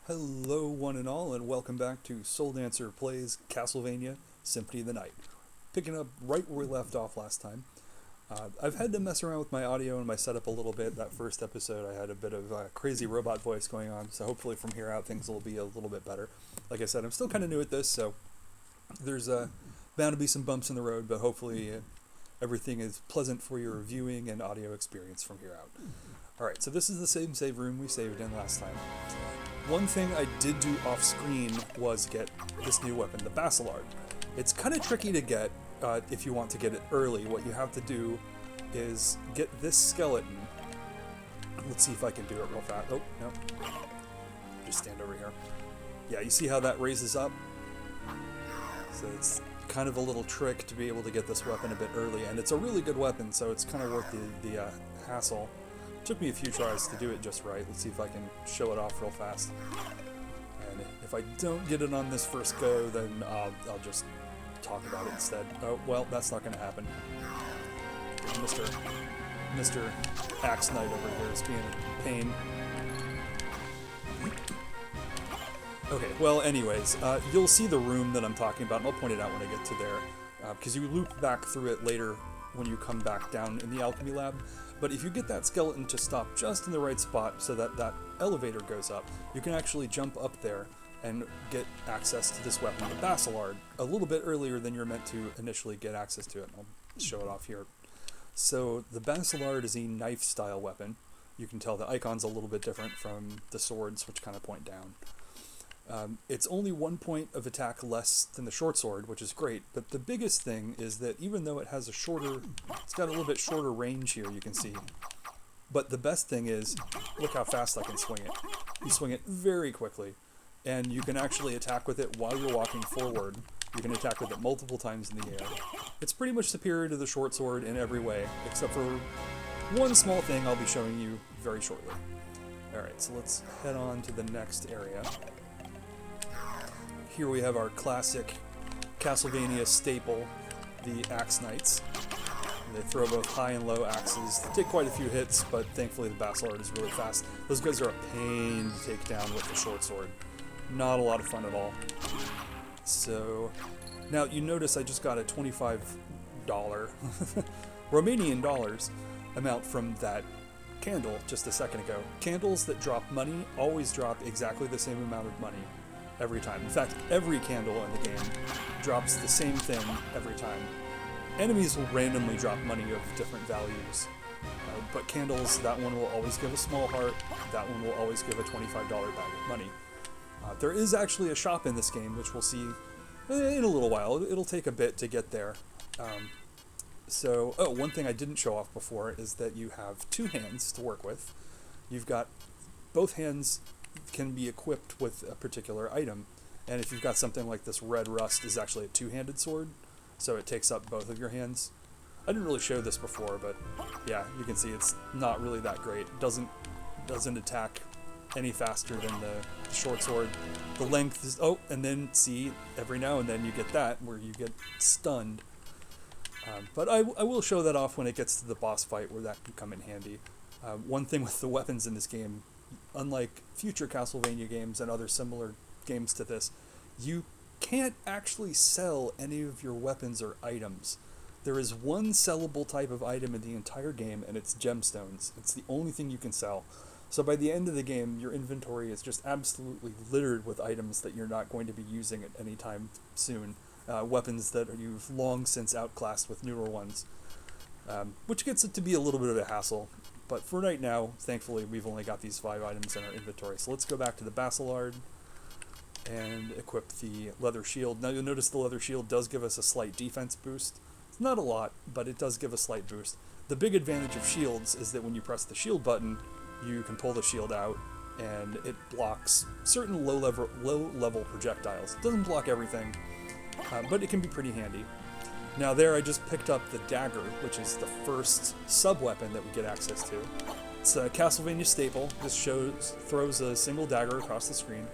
Hello, one and all, and welcome back to Soldancer Plays Castlevania Symphony of the Night. Picking up right where we left off last time. I've had to mess around with my audio and my setup a little bit. That first episode, I had a bit of a crazy robot voice going on, so hopefully from here out things will be a little bit better. Like I said, I'm still kind of new at this, so there's bound to be some bumps in the road, but hopefully everything is pleasant for your viewing and audio experience from here out. Alright, so this is the same save room we saved in last time. One thing I did do off screen was get this new weapon, the Basilard. It's kind of tricky to get if you want to get it early. What you have to do is get this skeleton. Let's see if I can do it real fast. Oh, no. Just stand over here. Yeah, you see how that raises up? So it's kind of a little trick to be able to get this weapon a bit early, and it's a really good weapon, so it's kind of worth the hassle. Took me a few tries to do it just right. Let's see if I can show it off real fast. And if I don't get it on this first go, then I'll just talk about it instead. Oh, well, that's not going to happen. Mr. Axe Knight over here is being a pain. Okay, well, anyways, you'll see the room that I'm talking about, and I'll point it out when I get to there, because you loop back through it later when you come back down in the alchemy lab. But if you get that skeleton to stop just in the right spot so that that elevator goes up, you can actually jump up there and get access to this weapon, the Basilard, a little bit earlier than you're meant to initially get access to it. I'll show it off here. So the Basilard is a knife-style weapon. You can tell the icon's a little bit different from the swords, which kind of point down. It's only 1 point of attack less than the short sword, which is great, but the biggest thing is that even though it has it's got a little bit shorter range here, you can see. But the best thing is, look how fast I can swing it. You swing it very quickly, and you can actually attack with it while you're walking forward. You can attack with it multiple times in the air. It's pretty much superior to the short sword in every way, except for one small thing I'll be showing you very shortly. Alright, so let's head on to the next area. Here we have our classic Castlevania staple, the Axe Knights. They throw both high and low axes. They take quite a few hits, but thankfully the Basilard is really fast. Those guys are a pain to take down with the short sword. Not a lot of fun at all. So, now you notice I just got a $25 Romanian dollars amount from that candle just a second ago. Candles that drop money always drop exactly the same amount of money every time. In fact, every candle in the game drops the same thing every time. Enemies will randomly drop money of different values, but candles, that one will always give a small heart, that one will always give a $25 bag of money. There is actually a shop in this game, which we'll see in a little while. It'll take a bit to get there. One thing I didn't show off before is that you have two hands to work with. You've got both hands can be equipped with a particular item, and if you've got something like this red rust is actually a two-handed sword, so it takes up both of your hands. I didn't really show this before, but yeah, you can see it's not really that great. It doesn't attack any faster than the short sword. The length is and then see, every now and then you get that where you get stunned. But I will show that off when it gets to the boss fight, where that can come in handy. One thing with the weapons in this game, unlike future Castlevania games and other similar games to this, you can't actually sell any of your weapons or items. There is one sellable type of item in the entire game, and it's gemstones. It's the only thing you can sell. So by the end of the game, your inventory is just absolutely littered with items that you're not going to be using at any time soon. Weapons that you've long since outclassed with newer ones, which gets it to be a little bit of a hassle. But for right now, thankfully, we've only got these 5 items in our inventory. So let's go back to the Basilard and equip the leather shield. Now you'll notice the leather shield does give us a slight defense boost. It's not a lot, but it does give a slight boost. The big advantage of shields is that when you press the shield button, you can pull the shield out, and it blocks certain low-level projectiles. It doesn't block everything, but it can be pretty handy. Now there I just picked up the dagger, which is the first sub-weapon that we get access to. It's a Castlevania staple. This throws a single dagger across the screen.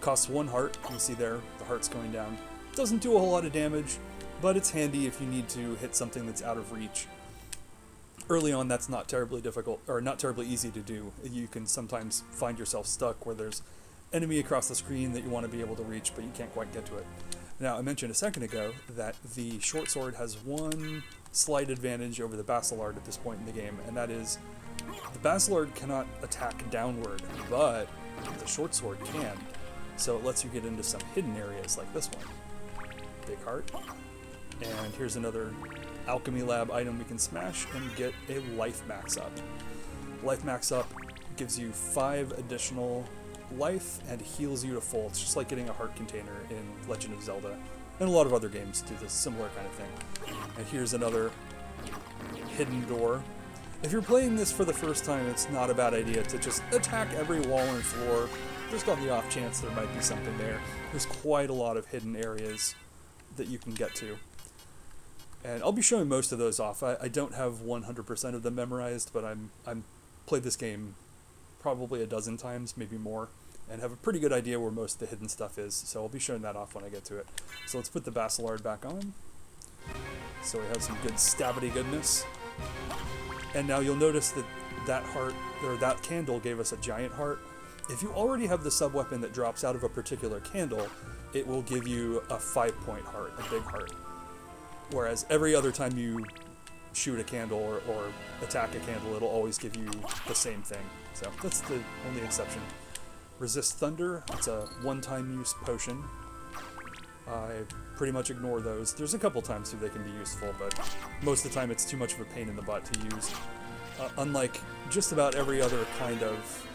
Costs 1 heart. You see there, the heart's going down. Doesn't do a whole lot of damage, but it's handy if you need to hit something that's out of reach. Early on, that's not terribly difficult, or not terribly easy to do. You can sometimes find yourself stuck where there's enemy across the screen that you want to be able to reach, but you can't quite get to it. Now, I mentioned a second ago that the short sword has one slight advantage over the Basilard at this point in the game, and that is the Basilard cannot attack downward, but the short sword can. So it lets you get into some hidden areas like this one. Big heart. And here's another alchemy lab item we can smash and get a life max up. Life max up gives you 5 additional life and heals you to full. It's just like getting a heart container in Legend of Zelda, and a lot of other games do this similar kind of thing. And here's another hidden door. If you're playing this for the first time, it's not a bad idea to just attack every wall and floor, just on the off chance there might be something there. There's quite a lot of hidden areas that you can get to. And I'll be showing most of those off. I don't have 100% of them memorized, but I'm played this game probably a dozen times, maybe more, and have a pretty good idea where most of the hidden stuff is, so I'll be showing that off when I get to it. So let's put the Basilard back on. So we have some good stabby goodness. And now you'll notice that that heart, or that candle, gave us a giant heart. If you already have the sub-weapon that drops out of a particular candle, it will give you a 5-point heart, a big heart. Whereas every other time you shoot a candle or attack a candle, it'll always give you the same thing. So that's the only exception. Resist Thunder, it's a one-time use potion. I pretty much ignore those. There's a couple times too they can be useful, but most of the time it's too much of a pain in the butt to use. Unlike just about every other kind of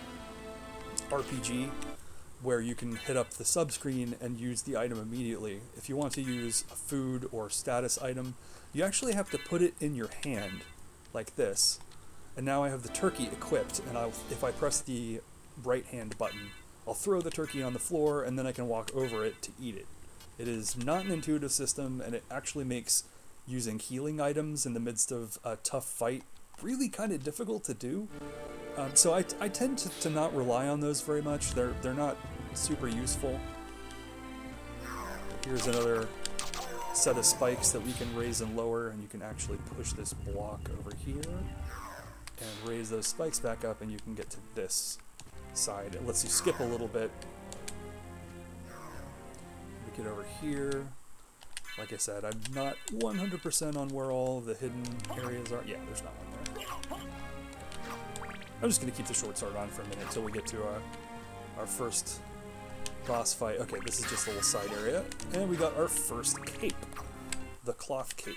RPG, where you can hit up the sub-screen and use the item immediately. If you want to use a food or status item, you actually have to put it in your hand, like this. And now I have the turkey equipped, and if I press the right hand button, I'll throw the turkey on the floor, and then I can walk over it to eat it. It is not an intuitive system, and it actually makes using healing items in the midst of a tough fight really kind of difficult to do. So I tend to not rely on those very much. They're not super useful. Here's another set of spikes that we can raise and lower, and you can actually push this block over here and raise those spikes back up, and you can get to this side. It lets you skip a little bit. We get over here. Like I said, I'm not 100% on where all the hidden areas are. Yeah, there's not one there. I'm just going to keep the short sword on for a minute until we get to our first boss fight. Okay, this is just a little side area. And we got our first cape. The cloth cape.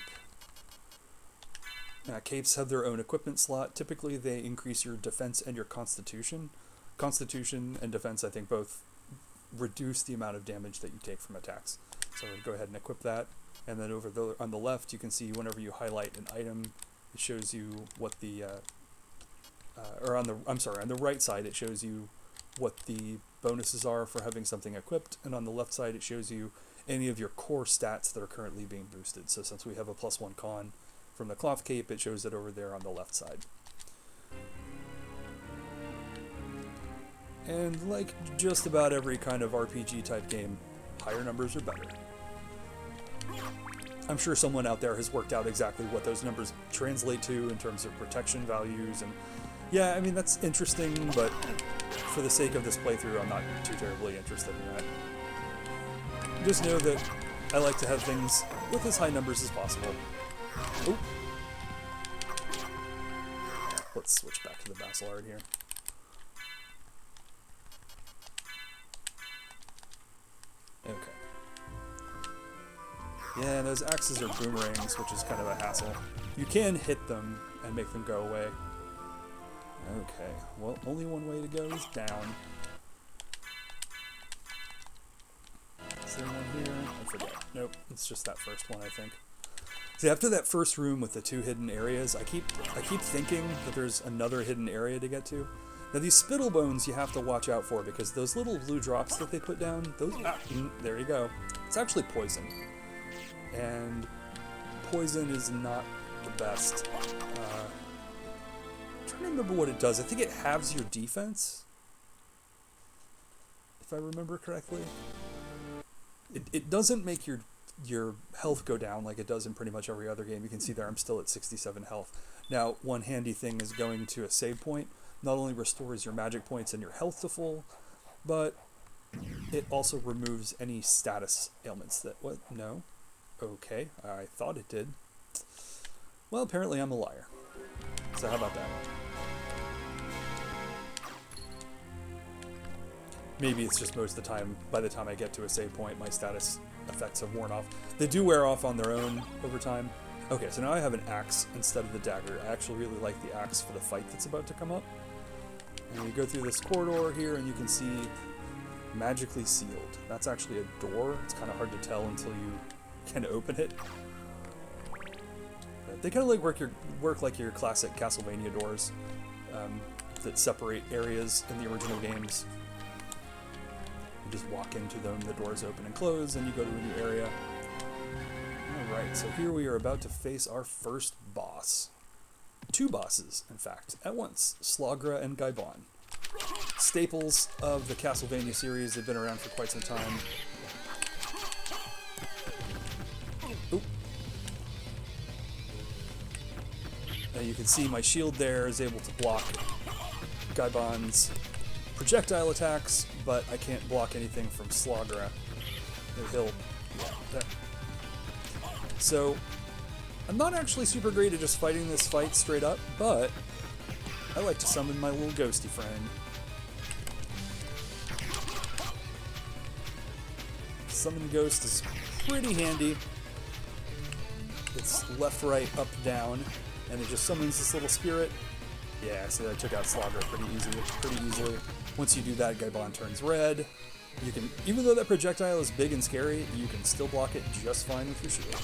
Capes have their own equipment slot. Typically, they increase your defense and your constitution. Constitution and defense, I think, both reduce the amount of damage that you take from attacks. So I'm going to go ahead and equip that. And then over on the left, you can see whenever you highlight an item, it shows you what the... on the right side, it shows you what the bonuses are for having something equipped, and on the left side, it shows you any of your core stats that are currently being boosted. So since we have a +1 con from the cloth cape, it shows it over there on the left side. And like just about every kind of RPG type game, higher numbers are better. I'm sure someone out there has worked out exactly what those numbers translate to in terms of protection values, and yeah, I mean, that's interesting, but for the sake of this playthrough, I'm not too terribly interested in that. Just know that I like to have things with as high numbers as possible. Oh. Let's switch back to the Basilard here. Okay. Yeah, those axes are boomerangs, which is kind of a hassle. You can hit them and make them go away. Okay, well, only one way to go is down. Is there one here? I forget. Nope, it's just that first one, I think. See, after that first room with the 2 hidden areas, I keep thinking that there's another hidden area to get to. Now, these spittle bones you have to watch out for, because those little blue drops that they put down, those... there you go. It's actually poison. And poison is not the best. I don't remember what it does. I think it halves your defense, if I remember correctly. It doesn't make your health go down like it does in pretty much every other game. You can see there I'm still at 67 health. Now, one handy thing is going to a save point. Not only restores your magic points and your health to full, but it also removes any status ailments that... What? No? Okay, I thought it did. Well, apparently I'm a liar. So how about that? Maybe it's just most of the time, by the time I get to a save point, my status effects have worn off. They do wear off on their own over time. Okay, so now I have an axe instead of the dagger. I actually really like the axe for the fight that's about to come up. And you go through this corridor here, and you can see magically sealed. That's actually a door. It's kind of hard to tell until you can open it. They kind of like work like your classic Castlevania doors that separate areas in the original games. You just walk into them, the doors open and close, and you go to a new area. Alright, so here we are about to face our first boss. Two bosses, in fact, at once. Slagra and Gaibon. Staples of the Castlevania series. They've been around for quite some time. Oop. Now you can see my shield there is able to block Gaibon's projectile attacks, but I can't block anything from Slagra. There. So, I'm not actually super great at just fighting this fight straight up, but I like to summon my little ghosty friend. Summon Ghost is pretty handy. It's left, right, up, down, and it just summons this little spirit. Yeah, so I took out Slagra pretty easily. Once you do that, Gaibon turns red. You can, even though that projectile is big and scary, you can still block it just fine with your shield.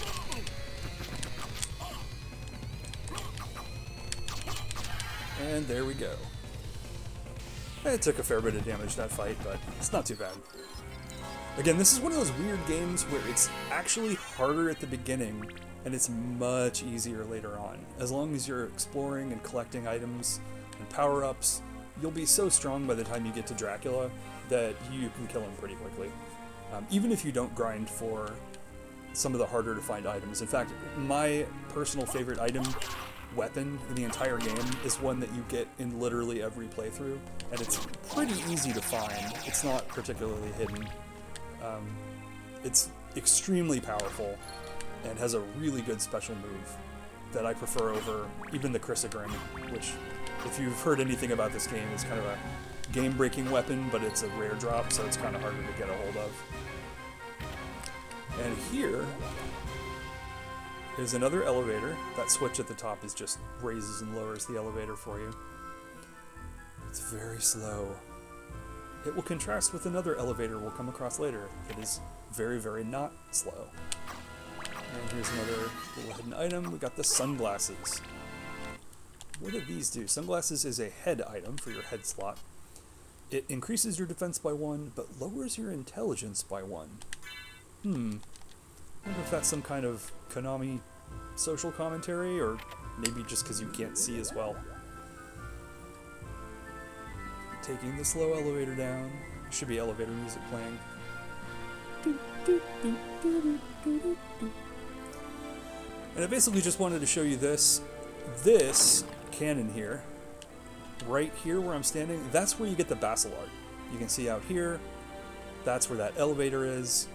And there we go. It took a fair bit of damage that fight, but it's not too bad. Again, this is one of those weird games where it's actually harder at the beginning, and it's much easier later on. As long as you're exploring and collecting items and power-ups, you'll be so strong by the time you get to Dracula that you can kill him pretty quickly. Even if you don't grind for some of the harder to find items. In fact, my personal favorite weapon in the entire game is one that you get in literally every playthrough, and it's pretty easy to find. It's not particularly hidden. It's extremely powerful and has a really good special move that I prefer over even the Chrysogrim, which, if you've heard anything about this game, is kind of a game-breaking weapon, but it's a rare drop, so it's kind of harder to get a hold of. And here is another elevator. That switch at the top is just raises and lowers the elevator for you. It's very slow. It will contrast with another elevator we'll come across later that is very, very not slow. And here's another little hidden item. We got the sunglasses. What do these do? Sunglasses is a head item for your head slot. It increases your defense by 1, but lowers your intelligence by 1. I wonder if that's some kind of Konami social commentary, or maybe just because you can't see as well. Taking the slow elevator down. Should be elevator music playing. And I basically just wanted to show you this cannon here. Right here where I'm standing, that's where you get the Basilard. You can see out here, that's where that elevator is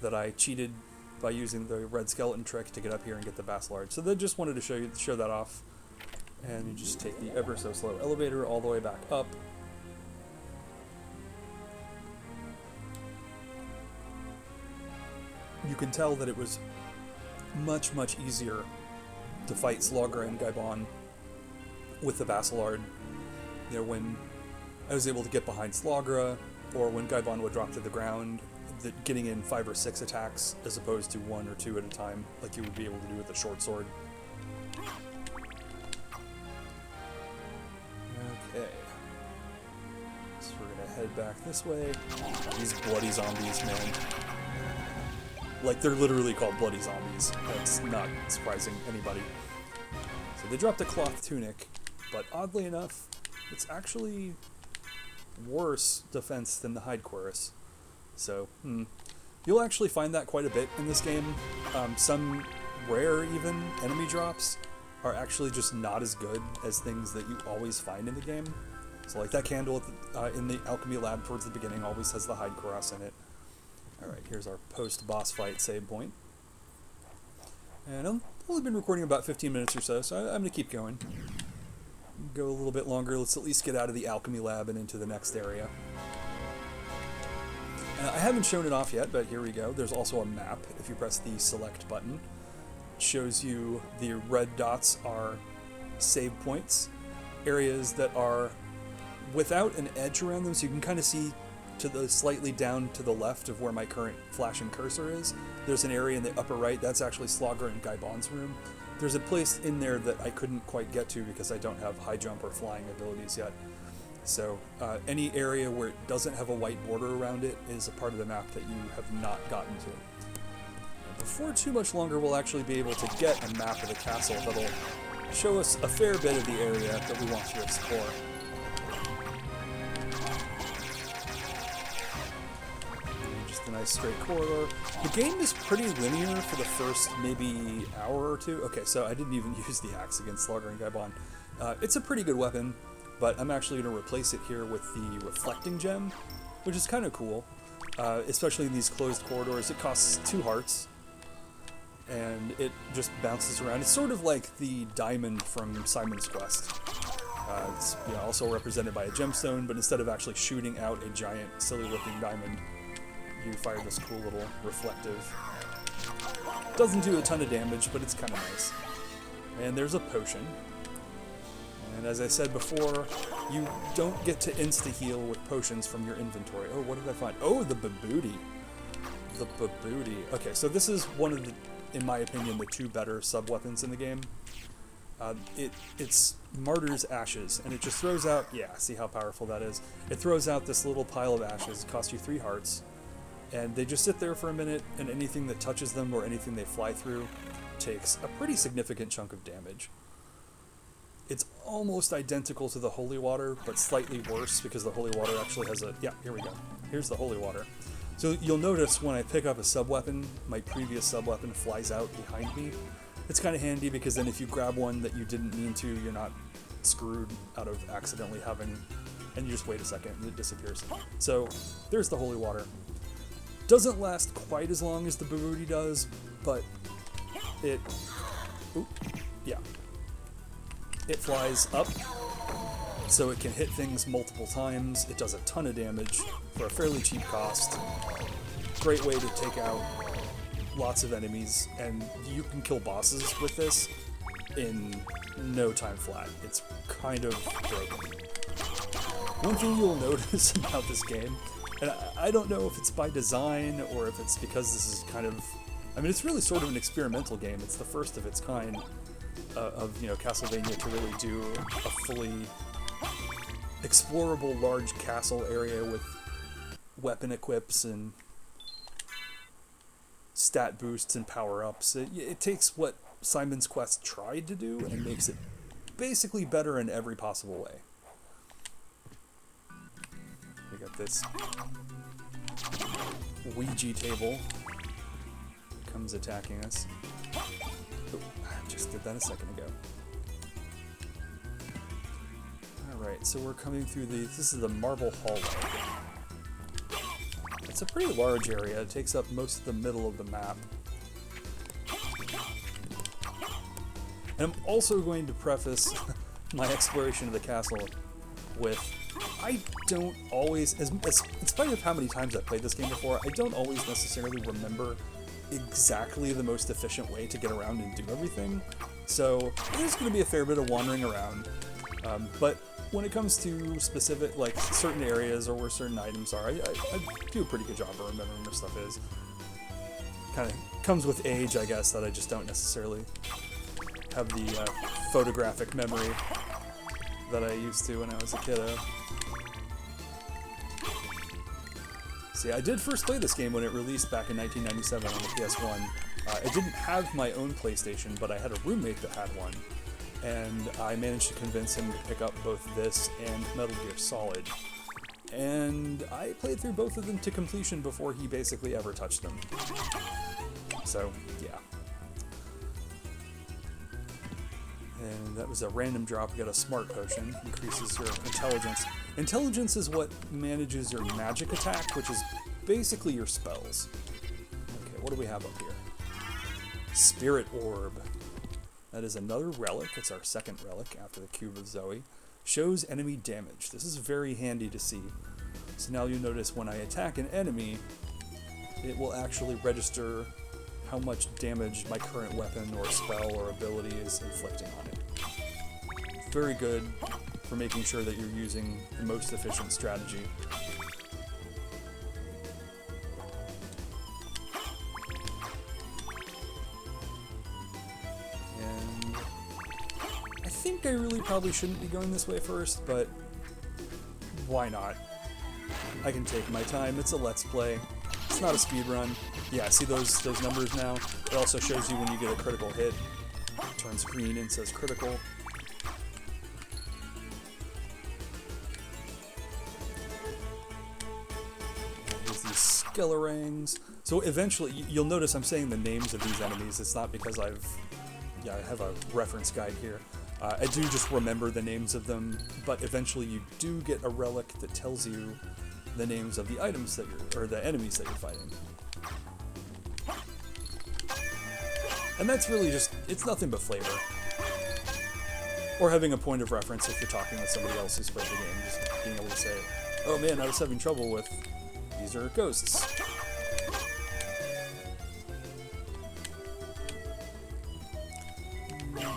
that I cheated by using the red skeleton trick to get up here and get the Basilard. So they just wanted to show that off. And you just take the ever so slow elevator all the way back up. You can tell that it was much, much easier to fight Slagra and Gaibon with the Basilard. You know, when I was able to get behind Slagra, or when Gaibon would drop to the ground, getting in 5 or 6 attacks as opposed to 1 or 2 at a time, like you would be able to do with a short sword. Okay. So we're gonna head back this way. These bloody zombies, man. Like, they're literally called bloody zombies. That's not surprising anybody. So they dropped a cloth tunic, but oddly enough, it's actually worse defense than the hide cuirass. So, you'll actually find that quite a bit in this game. Some rare, even, enemy drops are actually just not as good as things that you always find in the game. So like that candle in the alchemy lab towards the beginning always has the hide cross in it. Alright, here's our post-boss fight save point. And I've only been recording about 15 minutes or so, so I'm going to keep going. Go a little bit longer. Let's at least get out of the alchemy lab and into the next area. I haven't shown it off yet, but here we go. There's also a map. If you press the select button, it shows you the red dots are save points, areas that are without an edge around them, so you can kind of see to the slightly down to the left of where my current flashing cursor is. There's an area in the upper right, that's actually Slogger and Gaibon's room. There's a place in there that I couldn't quite get to because I don't have high jump or flying abilities yet. So any area where it doesn't have a white border around it is a part of the map that you have not gotten to. And before too much longer, we'll actually be able to get a map of the castle that'll show us a fair bit of the area that we want to explore. Just a nice straight corridor. The game is pretty linear for the first maybe hour or two. Okay, so I didn't even use the axe against Slogger and Gaibon. It's a pretty good weapon, but I'm actually going to replace it here with the reflecting gem, which is kind of cool, especially in these closed corridors. It costs 2 hearts, and it just bounces around. It's sort of like the diamond from Simon's Quest. It's also represented by a gemstone, but instead of actually shooting out a giant, silly-looking diamond, you fire this cool little reflective. Doesn't do a ton of damage, but it's kind of nice. And there's a potion. And as I said before, you don't get to insta-heal with potions from your inventory. Oh, what did I find? Oh, the Babooty. The Babooty. Okay, so this is one of the, in my opinion, the 2 better sub-weapons in the game. It's Martyr's Ashes, and it just throws out, yeah, see how powerful that is? It throws out this little pile of ashes, it costs you 3 hearts, and they just sit there for a minute, and anything that touches them or anything they fly through takes a pretty significant chunk of damage. It's almost identical to the holy water, but slightly worse because the holy water actually has a... Yeah, here we go. Here's the holy water. So you'll notice when I pick up a sub-weapon, my previous sub-weapon flies out behind me. It's kind of handy because then if you grab one that you didn't mean to, you're not screwed out of accidentally having... And you just wait a second and it disappears. So there's the holy water. Doesn't last quite as long as the Babooty does, but it... Oop, yeah. It flies up, so it can hit things multiple times. It does a ton of damage for a fairly cheap cost. Great way to take out lots of enemies, and you can kill bosses with this in no time flat. It's kind of broken. One thing you'll notice about this game, and I don't know if it's by design or if it's because this is kind of... I mean, it's really sort of an experimental game. It's the first of its kind. Of Castlevania to really do a fully explorable large castle area with weapon equips and stat boosts and power-ups. It takes what Simon's Quest tried to do and makes it basically better in every possible way. We got this Ouija table that comes attacking us. Just did that a second ago. Alright, so we're coming through this is the marble hallway. It's a pretty large area. It takes up most of the middle of the map. And I'm also going to preface my exploration of the castle with, I don't always, in spite of how many times I've played this game before, I don't always necessarily remember exactly the most efficient way to get around and do everything. So there's going to be a fair bit of wandering around. But when it comes to specific, like certain areas or where certain items are, I do a pretty good job of remembering where stuff is. Kind of comes with age, I guess, that I just don't necessarily have the photographic memory that I used to when I was a kiddo. See, I did first play this game when it released back in 1997 on the PS1. I didn't have my own PlayStation, but I had a roommate that had one, and I managed to convince him to pick up both this and Metal Gear Solid. And I played through both of them to completion before he basically ever touched them. So, yeah. And that was a random drop. We got a smart potion. Increases your intelligence. Intelligence is what manages your magic attack, which is basically your spells. Okay, what do we have up here? Spirit Orb. That is another relic. It's our second relic after the Cube of Zoe. Shows enemy damage. This is very handy to see. So now you notice when I attack an enemy, it will actually register how much damage my current weapon or spell or ability is inflicting on it. Very good for making sure that you're using the most efficient strategy. And I think I really probably shouldn't be going this way first, but why not? I can take my time. It's a Let's Play. It's not a speed run. Yeah, see those numbers now? It also shows you when you get a critical hit. It turns green and says critical. There's these Skellerangs. So eventually, you'll notice I'm saying the names of these enemies. It's not because I have a reference guide here. I do just remember the names of them, but eventually you do get a relic that tells you the names of the items that or the enemies that you're fighting. And that's really just, it's nothing but flavor. Or having a point of reference if you're talking with somebody else who's played the game, just being able to say, oh man, I was having trouble with, these are ghosts.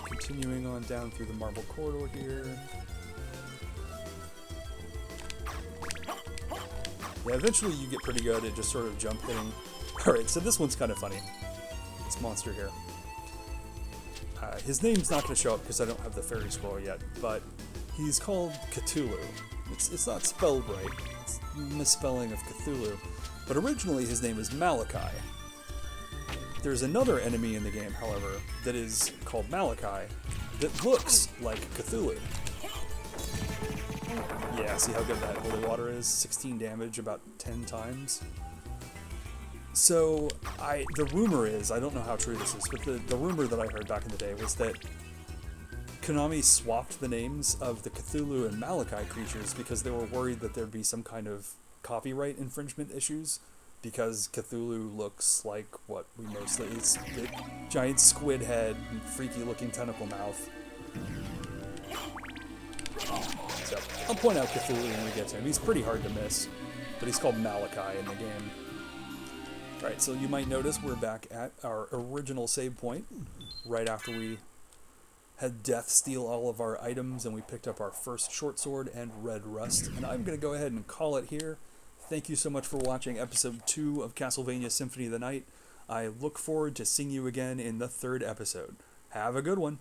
Continuing on down through the marble corridor here. Yeah, eventually you get pretty good at just sort of jump hitting. Alright, so this one's kind of funny. This monster here. His name's not going to show up because I don't have the fairy scroll yet, but he's called Cthulhu. It's not spelled right. It's misspelling of Cthulhu. But originally his name is Malachi. There's another enemy in the game, however, that is called Malachi that looks like Cthulhu. Yeah, see how good that holy water is? 16 damage, about 10 times. So, the rumor is, I don't know how true this is, but the rumor that I heard back in the day was that Konami swapped the names of the Cthulhu and Malachi creatures because they were worried that there'd be some kind of copyright infringement issues, because Cthulhu looks like what we mostly... It's the giant squid head and freaky looking tentacle mouth. So, I'll point out Cthulhu when we get to him. He's pretty hard to miss, but he's called Malachi in the game. Alright, so you might notice we're back at our original save point, right after we had Death steal all of our items and we picked up our first short sword and red rust. And I'm going to go ahead and call it here. Thank you so much for watching episode 2 of Castlevania Symphony of the Night. I look forward to seeing you again in the 3rd episode. Have a good one.